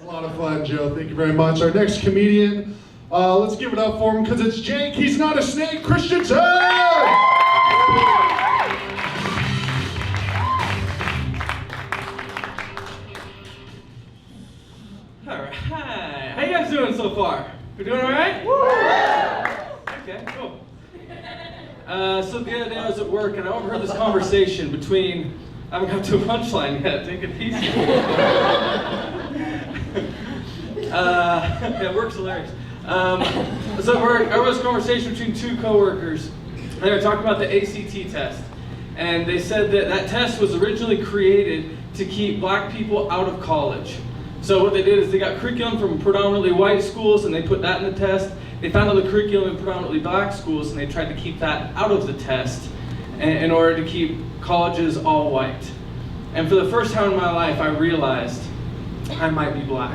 A lot of fun, Joe. Thank you very much. Our next comedian, let's give it up for him because it's Jake. He's not a snake. Christensen! All right. How you guys doing so far? We're doing all right? Okay, cool. So the other day I was at work and I overheard this conversation between, I haven't got to a punchline yet, take it easy. Yeah, work's hilarious. So I was a conversation between two coworkers. They were talking about the ACT test. And they said that that test was originally created to keep black people out of college. So what they did is they got curriculum from predominantly white schools and they put that in the test. They found out the curriculum in predominantly black schools and they tried to keep that out of the test in order to keep colleges all white. And for the first time in my life, I realized I might be black.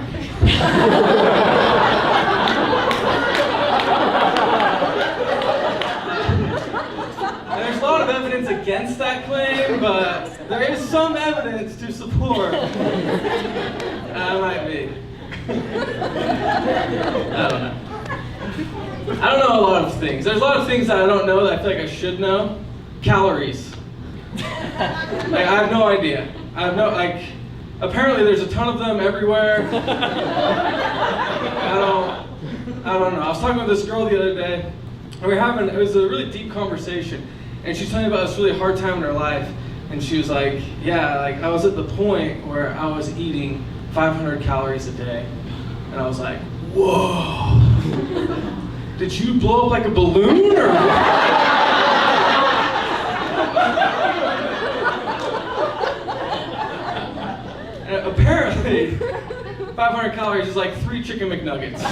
And there's a lot of evidence against that claim, but there is some evidence to support I might be. I don't know. I don't know a lot of things. There's a lot of things that I don't know that I feel like I should know. Calories. Like, I have no idea. I have no, like, apparently there's a ton of them everywhere. I don't know. I was talking with this girl the other day, and it was a really deep conversation, and she's telling me about this really hard time in her life, and she was like, yeah, like, I was at the point where I was eating 500 calories a day, and I was like, whoa. Did you blow up like a balloon or what? And apparently, 500 calories is like 3 chicken McNuggets.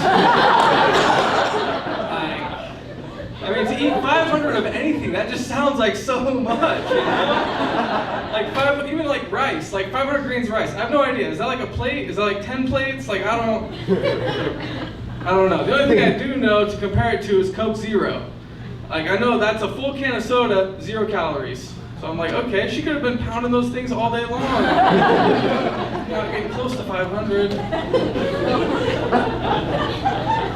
I mean, to eat 500 of anything, that just sounds like so much, you know? Like even like rice, like 500 grains of rice. I have no idea. Is that like a plate? Is that like 10 plates? Like, I don't know. The only thing I do know to compare it to is Coke Zero. Like, I know that's a full can of soda, 0 calories. So I'm like, okay, she could have been pounding those things all day long. Not getting close to 500.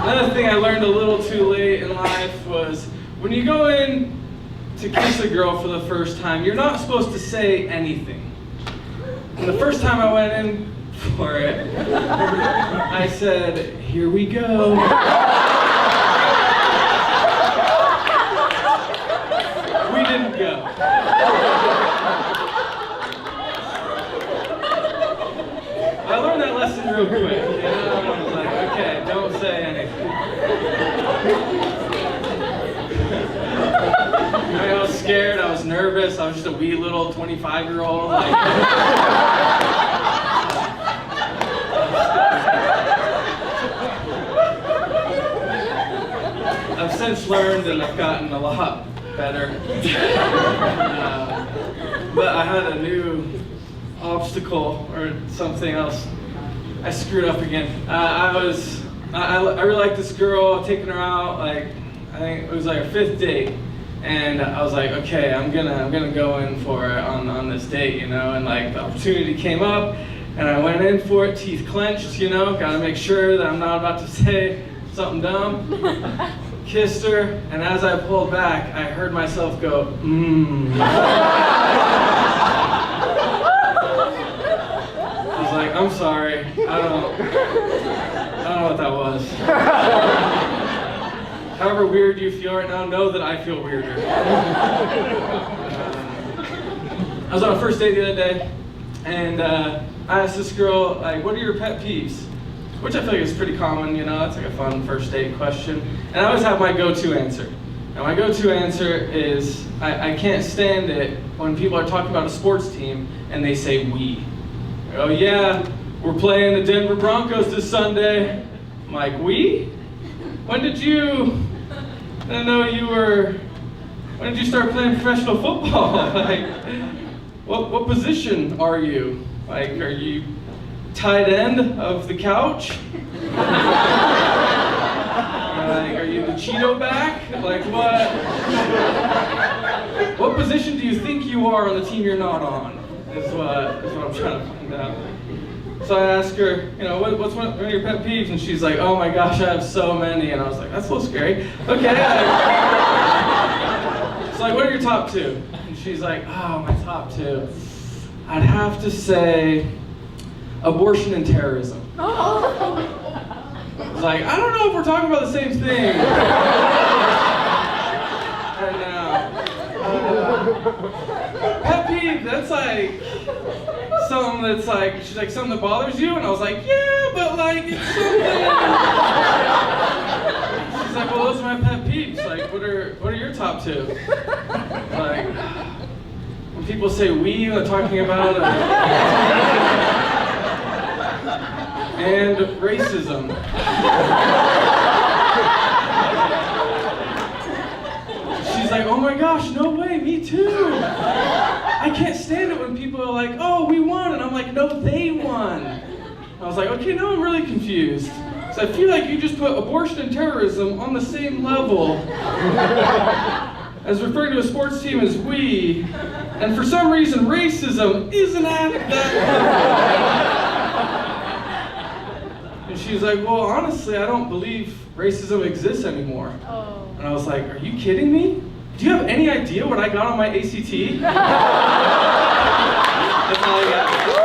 Another thing I learned a little too late in life was when you go in to kiss a girl for the first time, you're not supposed to say anything. And the first time I went in for it, I said, here we go. We didn't go. I learned that lesson real quick. You know? I was like, okay, don't say anything. I was scared, I was nervous, I was just a wee little 25-year-old. Like, I've since learned and I've gotten a lot better. But I had a new obstacle or something else. I screwed up again. I really liked this girl, taking her out, like, I think it was like a 5th date. And I was like, okay, I'm gonna go in for it on this date, you know, and like the opportunity came up and I went in for it, teeth clenched, you know, gotta make sure that I'm not about to say something dumb. Kissed her, and as I pulled back, I heard myself go, I was like, I'm sorry, I don't know what that was. However weird you feel right now, know that I feel weirder. I was on a first date the other day, and I asked this girl, like, what are your pet peeves? Which I feel like is pretty common, you know, it's like a fun first date question. And I always have my go-to answer. And my go-to answer is, I can't stand it when people are talking about a sports team and they say we. Oh yeah, we're playing the Denver Broncos this Sunday. I'm like, we? When did you start playing professional football? Like, what position are you? Like, are you tight end of the couch? Like, are you the Cheeto back? Like, what position do you think you are on the team you're not on? Is what I'm trying to find out. So I asked her, you know, what's one of your pet peeves? And she's like, oh my gosh, I have so many. And I was like, that's a little scary. Okay. So like, what are your top two? And she's like, oh, my top two. I'd have to say abortion and terrorism. I was like, I don't know if we're talking about the same thing right now. Pet peeve, that's like something that's like, she's like, something that bothers you? And I was like, yeah, but like, it's something. She's like, well, those are my pet peeves. Like, what are your top two? Like, when people say we, they're talking about and racism. She's like, oh my gosh, no way, me too. I can't stand it when people are like, oh, we won, and I'm like, no, they won. I was like, okay, now I'm really confused. So I feel like you just put abortion and terrorism on the same level as referring to a sports team as we, and for some reason, racism isn't at that level. And she's like, well, honestly, I don't believe racism exists anymore. Oh. And I was like, are you kidding me? Do you have any idea what I got on my ACT? That's all I got.